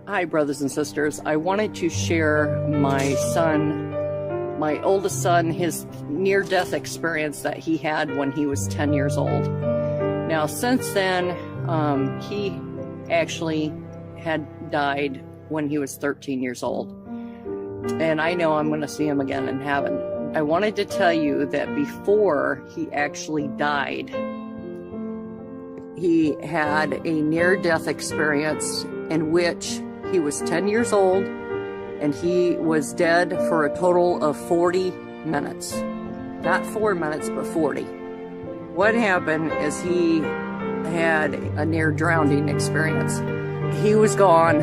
Hi, brothers and sisters. I wanted to share my oldest son, his near-death experience that he had when he was 10 years old. Now, since then, he actually had died when he was 13 years old. And I know I'm going to see him again in heaven. I wanted to tell you that before he actually died, he had a near-death experience in which he was 10 years old and he was dead for a total of 40 minutes. Not 4 minutes, but 40. What happened is he had a near drowning experience. He was gone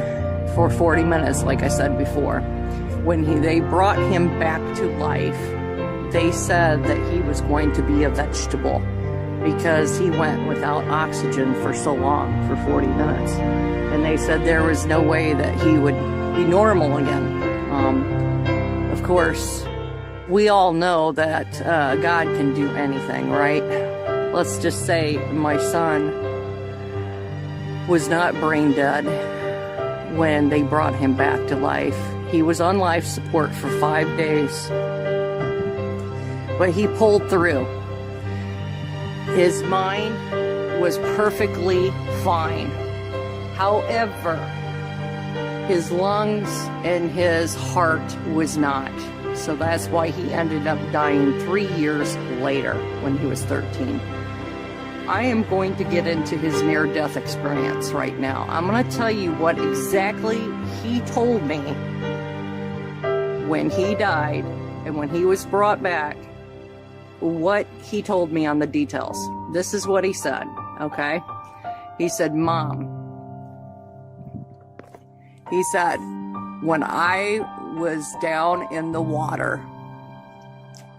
for 40 minutes, like I said before. When they brought him back to life, they said that he was going to be a vegetable because he went without oxygen for so long, for 40 minutes. And they said there was no way that he would be normal again. Of course, we all know that God can do anything, right? Let's just say my son was not brain dead when they brought him back to life. He was on life support for 5 days, but he pulled through. His mind was perfectly fine. However, his lungs and his heart was not. So that's why he ended up dying 3 years later when he was 13. I am going to get into his near-death experience right now. I'm going to tell you what exactly he told me when he died and when he was brought back, what he told me on the details. This is what he said, okay? He said, Mom, he said, when I was down in the water,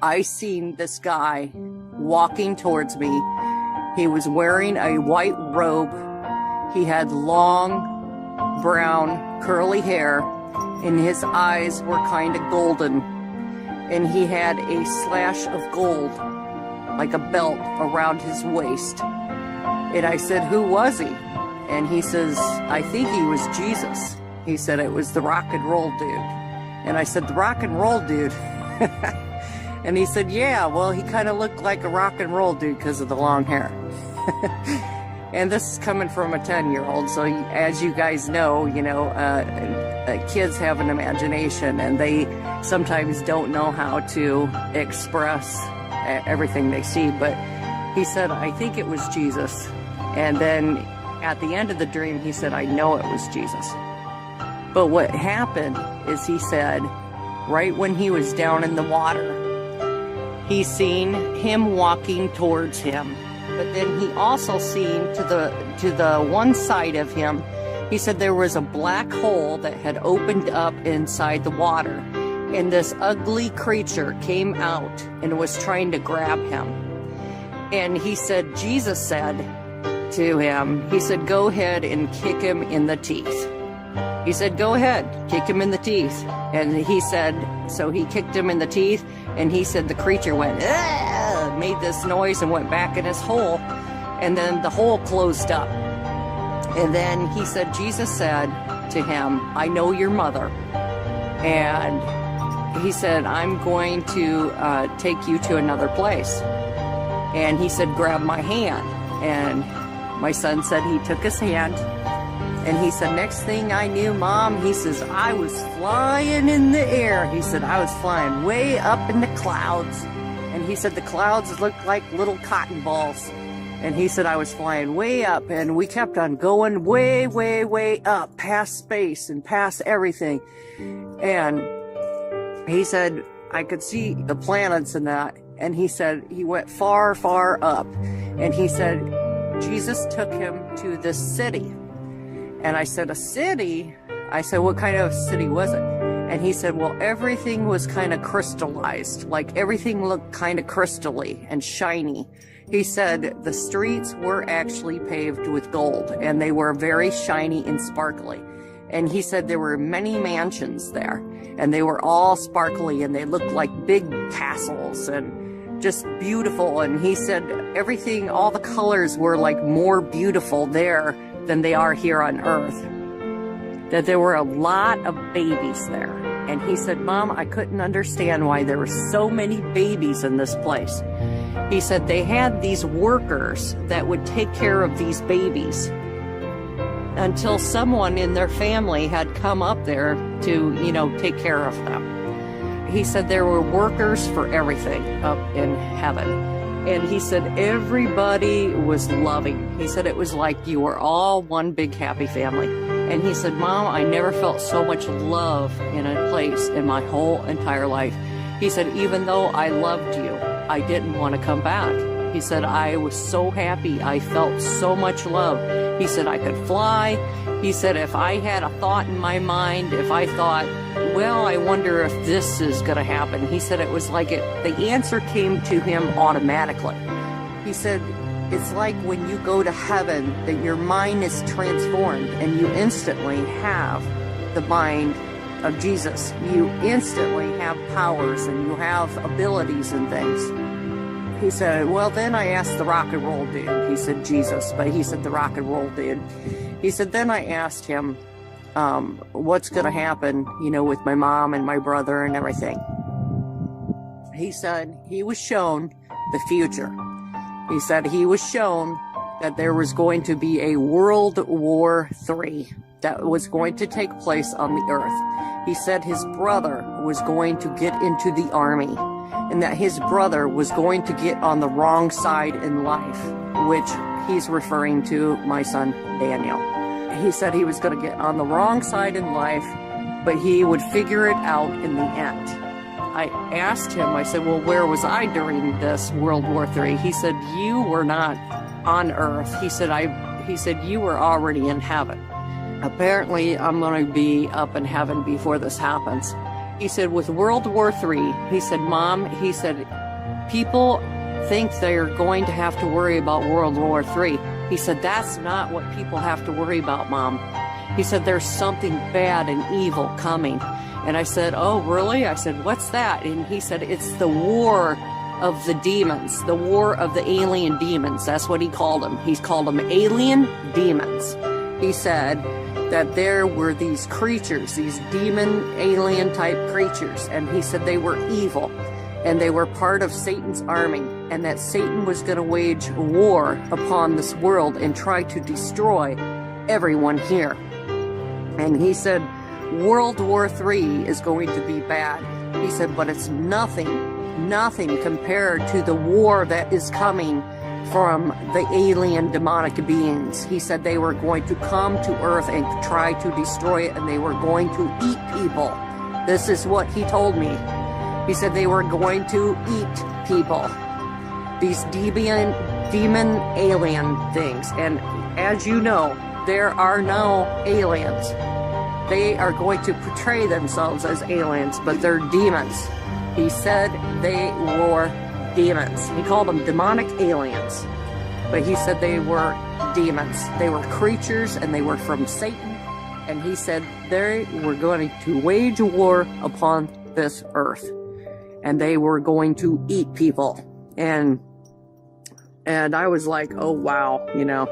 I seen this guy walking towards me. He was wearing a white robe. He had long, brown, curly hair, and his eyes were kind of golden. And he had a slash of gold, like a belt around his waist. And I said, who was he? And he says, I think he was Jesus. He said it was the rock and roll dude. And I said, the rock and roll dude? And he said, yeah, well, he kind of looked like a rock and roll dude because of the long hair. And this is coming from a 10-year-old. So as you guys know, kids have an imagination and they sometimes don't know how to express everything they see. But he said, I think it was Jesus. And then at the end of the dream, he said, I know it was Jesus. But what happened is he said, right when he was down in the water, he seen him walking towards him. But then he also seen to the one side of him, he said there was a black hole that had opened up inside the water. And this ugly creature came out and was trying to grab him. And he said, Jesus said to him, he said, go ahead and kick him in the teeth. He said, go ahead, kick him in the teeth. And he said, so he kicked him in the teeth, and he said the creature went, ah, made this noise and went back in his hole, and then the hole closed up. And then he said, Jesus said to him, I know your mother. And he said, I'm going to take you to another place. And he said, grab my hand. And my son said he took his hand. And he said, next thing I knew, Mom, he says, I was flying in the air. He said, I was flying way up in the clouds. And he said, the clouds looked like little cotton balls. And he said, I was flying way up. And we kept on going way, way, way up, past space and past everything. And he said, I could see the planets and that. And he said, he went far, far up. And he said, Jesus took him to this city. And I said, a city? I said, what kind of city was it? And he said, well, everything was kind of crystallized. Like everything looked kind of crystally and shiny. He said the streets were actually paved with gold and they were very shiny and sparkly. And he said there were many mansions there and they were all sparkly and they looked like big castles and just beautiful. And he said everything, all the colors were like more beautiful there than they are here on Earth. that there were a lot of babies there. And he said, Mom, I couldn't understand why there were so many babies in this place. He said they had these workers that would take care of these babies until someone in their family had come up there to, you know, take care of them. He said there were workers for everything up in heaven. And he said everybody was loving. He said it was like you were all one big happy family. And he said, Mom, I never felt so much love in a place in my whole entire life. He said, even though I loved you, I didn't want to come back. He said, I was so happy. I felt so much love. He said, I could fly. He said, if I had a thought in my mind, if I thought, well, I wonder if this is going to happen. He said, it was like the answer came to him automatically. He said, it's like when you go to heaven, that your mind is transformed and you instantly have the mind of Jesus. You instantly have powers and you have abilities and things. He said, well, then I asked the rock and roll dude. He said Jesus, but he said the rock and roll dude. He said, then I asked him, what's going to happen, you know, with my mom and my brother and everything. He said he was shown the future. He said he was shown that there was going to be a World War III that was going to take place on the earth. He said his brother was going to get into the army and that his brother was going to get on the wrong side in life, which he's referring to my son Daniel. He said he was going to get on the wrong side in life, but he would figure it out in the end. I asked him, I said, well, where was I during this World War III? He said, you were not on earth. He said, you were already in heaven. Apparently, I'm going to be up in heaven before this happens. He said, with World War III, he said, Mom, he said, people think they're going to have to worry about World War III. He said, that's not what people have to worry about, Mom. He said, there's something bad and evil coming. And I said, oh, really? I said, what's that? And he said, it's the war of the demons, the war of the alien demons. That's what he called them. He called them alien demons. He said that there were these creatures, these demon alien type creatures. And he said they were evil and they were part of Satan's army, and that Satan was going to wage war upon this world and try to destroy everyone here. And he said, World War III is going to be bad. He said, but it's nothing compared to the war that is coming from the alien demonic beings. He said they were going to come to earth and try to destroy it, and they were going to eat people. This is what he told me. He said they were going to eat people. These demon alien things. And as you know, there are no aliens. They are going to portray themselves as aliens, but they're demons. He said they were demons. He called them demonic aliens, but he said they were demons. They were creatures and they were from Satan. And he said they were going to wage war upon this earth, and they were going to eat people. And I was like, oh wow, you know.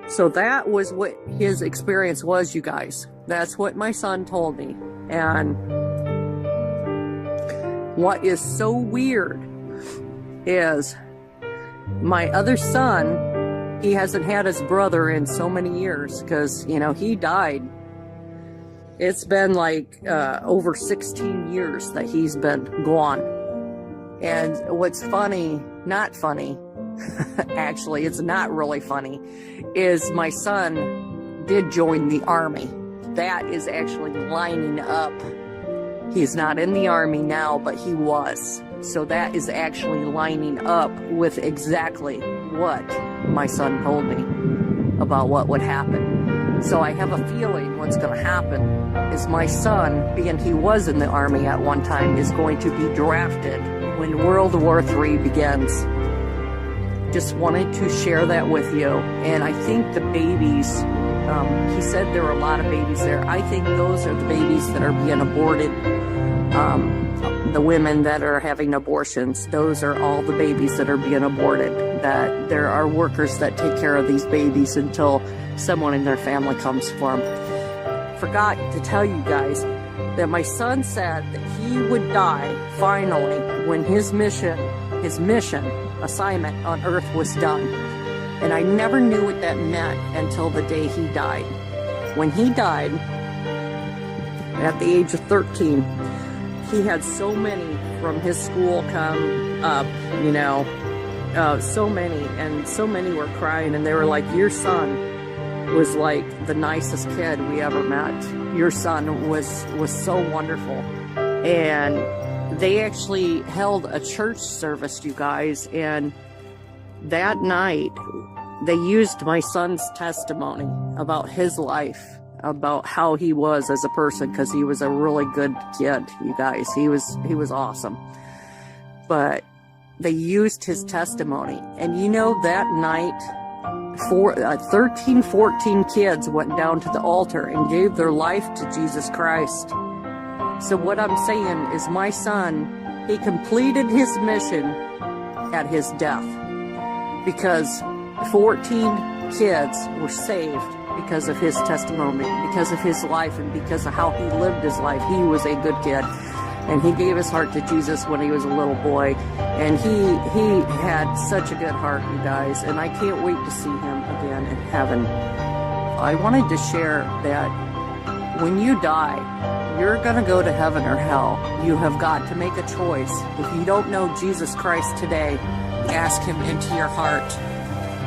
So that was what his experience was, you guys. That's what my son told me. And what is so weird is my other son, he hasn't had his brother in so many years because, you know, he died. It's been like over 16 years that he's been gone. And what's funny, not funny, actually, it's not really funny, is my son did join the army. That is actually lining up. He's not in the army now, but he was. So that is actually lining up with exactly what my son told me about what would happen. So I have a feeling what's going to happen is my son, being he was in the army at one time, is going to be drafted when World War III begins. Just wanted to share that with you. And I think the babies, he said there were a lot of babies there. I think those are the babies that are being aborted. The women that are having abortions, those are all the babies that are being aborted. That there are workers that take care of these babies until someone in their family comes for them. forgot to tell you guys that my son said that he would die finally when his mission assignment on Earth was done. And I never knew what that meant until the day he died. When he died, at the age of 13, he had so many from his school come up, you know, so many were crying, and they were like, your son was like the nicest kid we ever met. Your son was so wonderful. And they actually held a church service, you guys, and that night they used my son's testimony about his life, about how he was as a person, because he was a really good kid, you guys. He was awesome. But they used his testimony. And you know, that night, 13, 14 kids went down to the altar and gave their life to Jesus Christ. So what I'm saying is my son, he completed his mission at his death, because 14 kids were saved because of his testimony, because of his life, and because of how he lived his life. He was a good kid, and he gave his heart to Jesus when he was a little boy, and he had such a good heart, you guys, and I can't wait to see him again in heaven. I wanted to share that when you die, you're going to go to heaven or hell. You have got to make a choice. If you don't know Jesus Christ today, ask him into your heart.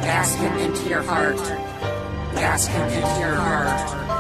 Ask him into your heart. Ask him into your heart.